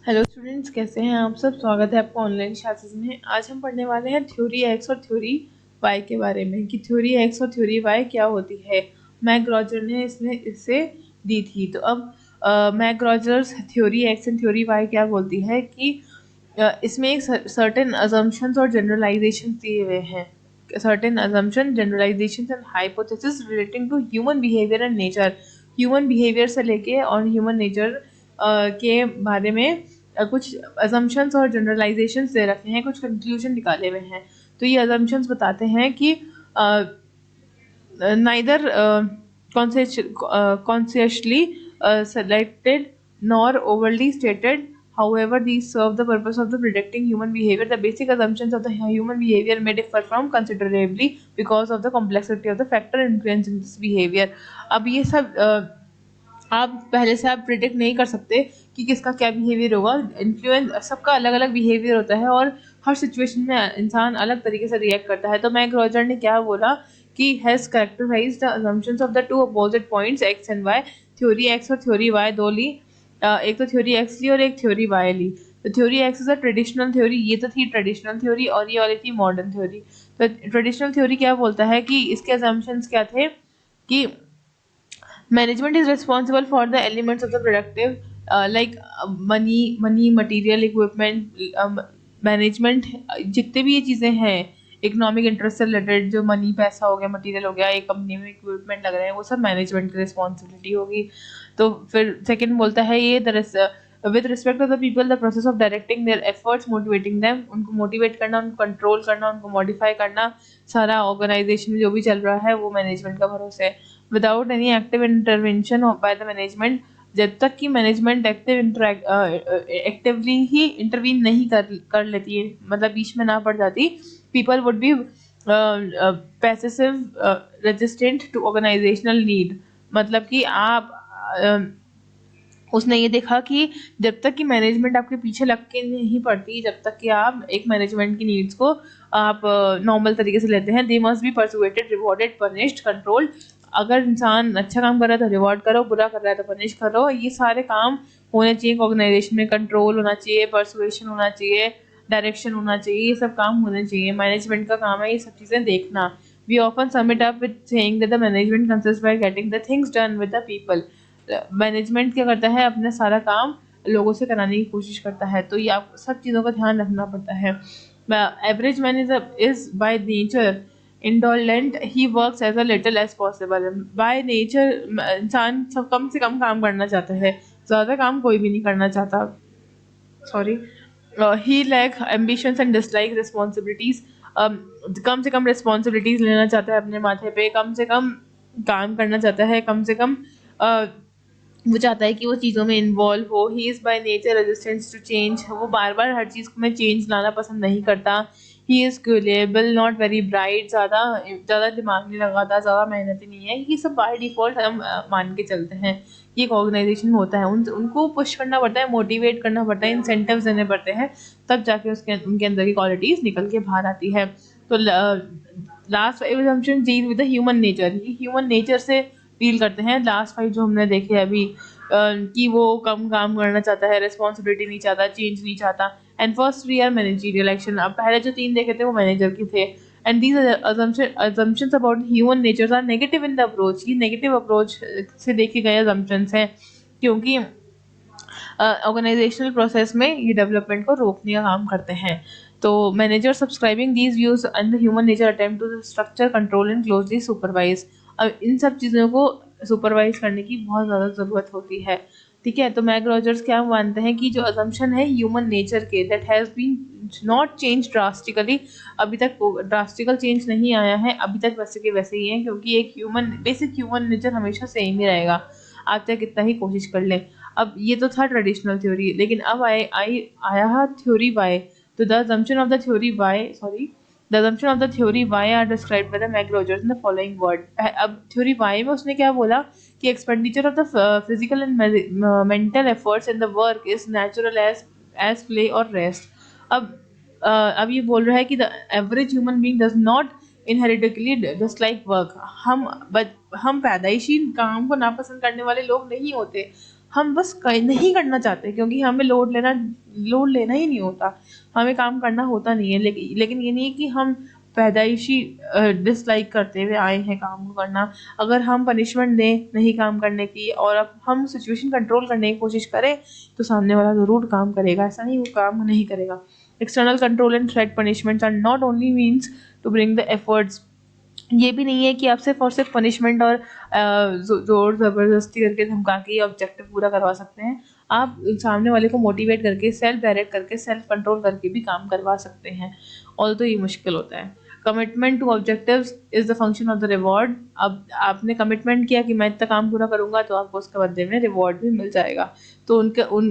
Hello students, कैसे हैं आप सब। स्वागत है आपका ऑनलाइन क्लासेस में। आज हम पढ़ने वाले हैं थ्योरी एक्स और थ्योरी वाई के बारे में कि थ्योरी एक्स और थ्योरी वाई क्या होती है। मैक रॉजर ने इससे दी थी। तो अब McGregor theory X and theory Y क्या बोलती है कि इसमें एक सर्टेन अजम्पशंस और जनरलाइजेशन दिए हुए हैं। Certain assumption, generalisations and hypothesis relating to human behaviour and nature. Human behaviour से लेके और ह्यूमन नेचर के बारे में कुछ अजम्पशंस और जनरलाइजेशंस दे रखे हैं, कुछ कंक्लूजन निकाले हुए हैं। तो ये अजम्पशंस बताते हैं कि neither consciously selected nor overly stated. However, these serve the purpose of the predicting human behavior. The basic assumptions of the human behavior may differ from considerably because of the complexity of the factor influencing this behavior. अब ये सब आप पहले से आप predict नहीं कर सकते कि किसका क्या बिहेवियर होगा। इन्फ्लुएंस, सबका अलग अलग बिहेवियर होता है और हर सिचुएशन में इंसान अलग तरीके से रिएक्ट करता है। तो मैक रॉजर ने क्या बोला कि has characterised the assumptions of the two opposite points X and Y. Theory X और थ्योरी वाई दो ली। एक तो थ्योरी एक्स ली और एक थ्योरी वाई ली। तो theory x is a traditional theory, ये तो थी ट्रेडिशनल थ्योरी, और ये वाली थी मॉडर्न थ्योरी। तो ट्रेडिशनल थ्योरी क्या बोलता है कि इसके असम्पशंस क्या थे कि management is responsible for the elements of the productive like money, material, equipment, management जितने भी ये चीज़ें हैं इकोनॉमिक इंटरेस्ट से रिलेटेड, जो मनी, पैसा हो गया, मटेरियल हो गया, एक कंपनी में इक्विपमेंट लग रहे हैं, वो सब मैनेजमेंट की रिस्पॉन्सिबिलिटी होगी। तो फिर सेकंड बोलता है ये with respect to the people the process of directing their efforts, motivating them, उनको मोटिवेट करना, उनको कंट्रोल करना, उनको मॉडिफाई करना, सारा ऑर्गेनाइजेशन में जो भी चल रहा है वो मैनेजमेंट का भरोसे है। Without any active intervention by the management, जब तक कि मैनेजमेंट एक्टिवली ही इंटरवीन नहीं कर लेती है, मतलब बीच में ना पड़ जाती, people would be passive resistant to organisational need. मतलब कि आप उसने ये देखा कि जब तक कि मैनेजमेंट आपके पीछे लग के नहीं पड़ती, जब तक कि आप एक मैनेजमेंट की नीड्स को आप नॉर्मल तरीके से लेते हैं, they must be persuaded, rewarded, punished, controlled. अगर इंसान अच्छा काम कर रहा है तो रिवॉर्ड करो, बुरा कर रहा है तो पनिश करो। ये सारे काम होने चाहिए ऑर्गेनाइजेशन में। कंट्रोल होना चाहिए, परसुएशन होना चाहिए, डायरेक्शन होना चाहिए, ये सब काम होने चाहिए। मैनेजमेंट का काम है ये सब चीज़ें देखना। We often sum it up with saying that the management consist by getting the things done with the people. Management क्या करता है, अपना सारा काम लोगों से कराने की कोशिश करता है। तो ये आप सब चीज़ों का ध्यान रखना पड़ता है। Average man is by nature indolent, he works as a little as possible. By nature इंसान सब कम से कम काम करना चाहता है, ज़्यादा काम कोई भी नहीं करना चाहता। Sorry. He lack ambitions and dislike responsibilities. कम से कम रिस्पॉन्सिबिलिटीज लेना चाहता है अपने माथे पे, कम से कम काम करना चाहता है, कम से कम वो चाहता है कि वो चीज़ों में इन्वॉल्व हो। He is by nature resistance to change, वो बार बार हर चीज़ में चेंज लाना पसंद नहीं करता। He is gullible, not very bright, ज़्यादा ज़्यादा दिमाग नहीं लगाता, ज़्यादा मेहनती नहीं है। ये सब बाय डिफ़ॉल्ट हम मान के चलते हैं। ये एक ऑर्गेनाइजेशन में होता है, उनको पुश करना पड़ता है, मोटिवेट करना पड़ता है, इंसेंटिव्स देने पड़ते हैं, तब जाके उनके अंदर की क्वालिटीज़ निकल के बाहर आती है। तो last 5 assumptions deal with the human nature. ये ह्यूमन नेचर से डील करते हैं। लास्ट 5 जो हमने देखे अभी, कि वो कम काम करना चाहता है, रिस्पॉन्सिबिलिटी नहीं चाहता, चेंज नहीं चाहता। And first 3 are managerial action. अब पहले जो 3 देखे थे वो मैनेजर के थे। And these assumptions about human natures are negative in the approach। ये नेगेटिव अप्रोच से देखे गए assumptions हैं, क्योंकि ऑर्गेनाइजेशनल प्रोसेस में ये डेवलपमेंट को रोकने का काम करते हैं। तो manager subscribing these views and the human nature attempt to structure, control and closely supervise. अब इन सब चीज़ों को सुपरवाइज करने की बहुत ज़्यादा ज़रूरत होती है। ठीक है, तो मैक रॉजर्स क्या मानते हैं कि जो असम्पशन है ह्यूमन नेचर के, that has been not change drastically, अभी तक ड्रास्टिकल चेंज नहीं आया है, अभी तक वैसे के वैसे ही है, क्योंकि एक बेसिक ह्यूमन नेचर हमेशा सेम ही रहेगा, आप चाहे कितना ही कोशिश कर लें। अब ये तो था ट्रेडिशनल थ्योरी, लेकिन अब आया है थ्योरी वाई। तो the assumption of the theory Y, sorry, the assumption of the theory Y are described by the Mac Rogers in the following word। अब थ्योरी Y में उसने क्या बोला कि expenditure of the physical and mental efforts in the work is natural as play और rest. अब ये बोल रहा है कि the average human being does not inheritedly dislike work. हम पैदाइशी काम को नापसंद करने वाले लोग नहीं होते। हम बस नहीं करना चाहते, क्योंकि हमें लोड लेना ही नहीं होता, हमें काम करना होता नहीं है। लेकिन ये नहीं है कि हम पैदाइशी डिसलाइक करते हुए आए हैं काम को करना। अगर हम पनिशमेंट दें नहीं काम करने की, और अब हम सिचुएशन कंट्रोल करने की कोशिश करें, तो सामने वाला ज़रूर काम करेगा, ऐसा नहीं वो काम नहीं करेगा। External control and threat punishments are not only means to bring the efforts. ये भी नहीं है कि आप सिर्फ और सिर्फ पनिशमेंट और जोर ज़बरदस्ती करके धमका के ऑब्जेक्टिव पूरा करवा सकते हैं। आप सामने वाले को मोटिवेट करके, सेल्फ डायरेक्ट करके, सेल्फ कंट्रोल करके भी काम करवा सकते हैं, ऑल तो ये मुश्किल होता है। Commitment to objectives is the function of the reward. अब आपने कमिटमेंट किया कि मैं इतना काम पूरा करूंगा, तो आपको उसके बदले में रिवॉर्ड भी मिल जाएगा। तो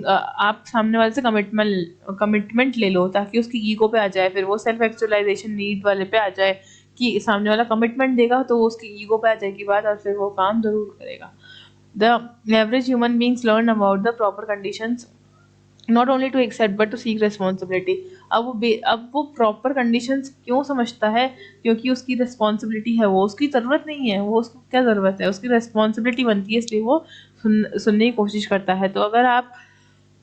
आप सामने वाले से कमिटमेंट ले लो, ताकि उसकी ईगो पे आ जाए, फिर वो सेल्फ एक्चुअलाइजेशन नीड वाले पे आ जाए कि सामने वाला कमिटमेंट देगा तो वो उसकी ईगो पे आ जाएगी बात, और फिर वो काम जरूर करेगा। The average human beings learn about the proper conditions not only to accept but to seek responsibility. अब वो प्रॉपर कंडीशंस क्यों समझता है? क्योंकि उसकी रिस्पॉन्सिबिलिटी है, वो उसकी ज़रूरत नहीं है, वो उसको क्या ज़रूरत है, उसकी रिस्पॉन्सिबिलिटी बनती है, इसलिए वो सुनने की कोशिश करता है। तो अगर आप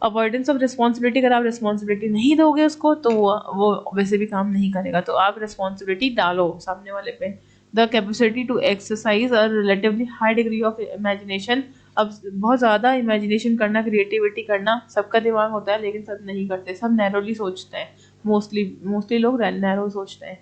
अवॉइडेंस ऑफ रिस्पॉन्सिबिलिटी, अगर आप रिस्पॉन्सिबिलिटी नहीं दोगे उसको, तो वो वैसे भी काम नहीं करेगा। तो आप रिस्पॉन्सिबिलिटी डालो सामने वाले पे। The capacity to exercise a relatively high degree of imagination. अब बहुत ज़्यादा इमेजिनेशन करना, क्रिएटिविटी करना सबका दिमाग होता है, लेकिन सब नहीं करते, सब नैरोली सोचते हैं। मोस्टली लोग नैरो सोचते हैं।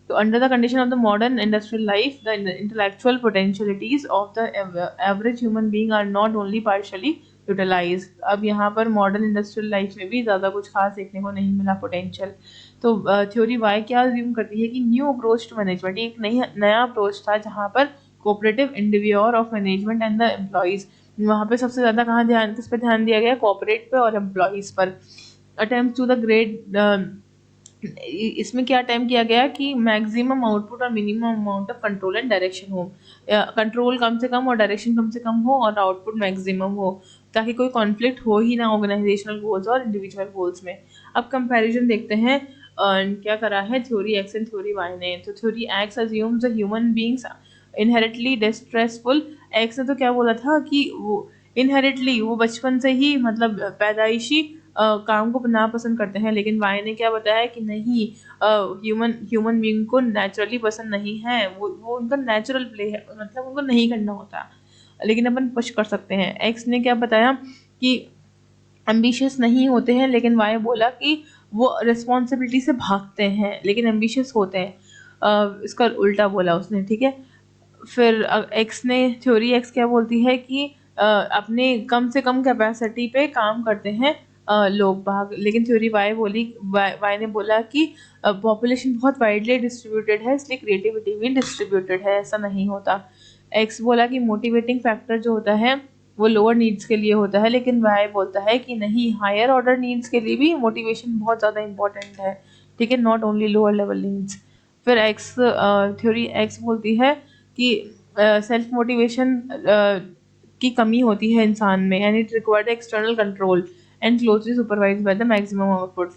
तो under the condition of the modern industrial life, the intellectual potentialities of the average human being are not only partially utilise. अब यहाँ पर मॉडर्न इंडस्ट्रियल लाइफ में भी ज़्यादा कुछ खास देखने को नहीं मिला पोटेंशियल। तो थ्योरी वाई क्या अज्यूम करती है कि न्यू अप्रोच टू मैनेजमेंट, एक नया अप्रोच था जहाँ पर cooperative endeavour of management and the employees. वहाँ पे सबसे ज़्यादा किस पे ध्यान दिया गया? कॉर्पोरेट पे और एम्प्लॉइज पर। अटेम्प्ट टू द ग्रेट, इसमें क्या अटेम्प्ट किया गया कि मैक्सिमम आउटपुट और minimum amount of control and direction हो। कंट्रोल कम से कम और डायरेक्शन कम से कम हो, और आउटपुट मैक्सिमम हो, ताकि कोई कॉन्फ्लिक्ट हो ही ना ऑर्गेनाइजेशनल गोल्स और इंडिविजुअल गोल्स में। अब कंपैरिजन देखते हैं क्या करा है theory X and theory Y ने। तो theory X assumes the human beings inherently distressful. X ने तो क्या बोला था कि वो इनहेरिटली, वो बचपन से ही, मतलब पैदाइशी काम को ना पसंद करते हैं। लेकिन वाई ने क्या बताया कि नहीं, ह्यूमन बीइंग को नेचुरली पसंद नहीं है, वो उनका नेचुरल प्ले है, मतलब उनको नहीं करना होता, लेकिन अपन पुश कर सकते हैं। एक्स ने क्या बताया कि एम्बिशियस नहीं होते हैं, लेकिन वाई बोला कि वो रिस्पॉन्सिबिलिटी से भागते हैं लेकिन एम्बिशियस होते हैं। इसका उल्टा बोला उसने, ठीक है। फिर एक्स ने, थ्योरी एक्स क्या बोलती है कि अपने कम से कम कैपेसिटी पे काम करते हैं लोग भाग। लेकिन थ्योरी वाई ने बोला कि पॉपुलेशन बहुत वाइडली डिस्ट्रीब्यूटेड है, इसलिए क्रिएटिविटी भी डिस्ट्रीब्यूटेड है, ऐसा नहीं होता। एक्स बोला कि मोटिवेटिंग फैक्टर जो होता है वो लोअर नीड्स के लिए होता है, लेकिन वाई बोलता है कि नहीं, हायर ऑर्डर नीड्स के लिए भी मोटिवेशन बहुत ज़्यादा इंपॉर्टेंट है, ठीक है, not only lower level needs. फिर थ्योरी एक्स बोलती है कि सेल्फ मोटिवेशन की कमी होती है इंसान में, and it required external control and closely supervise by the maximum output.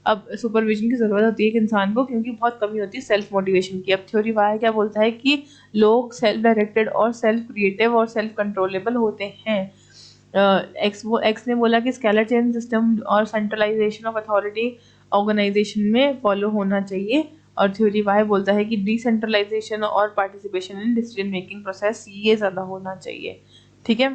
अब सुपरविजन की ज़रूरत होती है एक इंसान को, क्योंकि बहुत कमी होती है सेल्फ मोटिवेशन की। अब थ्योरी वाई क्या बोलता है कि लोग सेल्फ डायरेक्टेड और सेल्फ क्रिएटिव और सेल्फ कंट्रोलेबल होते हैं। एक्स ने बोला कि स्केलर चेन सिस्टम और सेंट्रलाइजेशन ऑफ अथॉरिटी ऑर्गेनाइजेशन में फॉलो होना चाहिए। और थ्योरी वाई बोलता है कि डिसेंट्रलाइजेशन और participation in decision making process ये ज़्यादा होना चाहिए, ठीक है।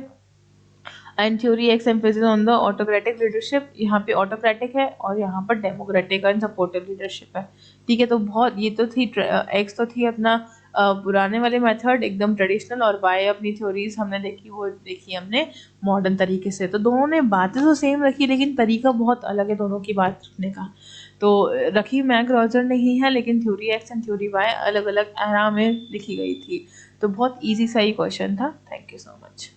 And theory x emphasis on the autocratic leadership. यहाँ पे ऑटोक्रेटिक है और यहाँ पर डेमोक्रेटिक एंड सपोर्टिव लीडरशिप है, ठीक है। तो बहुत ये तो थी एक्स तो थी अपना पुराने वाले मेथड एकदम ट्रेडिशनल, और वाई अपनी थ्योरीज हमने देखी हमने मॉडर्न तरीके से। तो दोनों ने बातें तो सेम रखी, लेकिन तरीका बहुत अलग है दोनों की बात रखने का। तो रखी मैक रॉजर ने ही है, लेकिन theory X and theory Y अलग अलग एरा में लिखी गई थी। तो बहुत ईजी सा ही क्वेश्चन था। Thank you so much.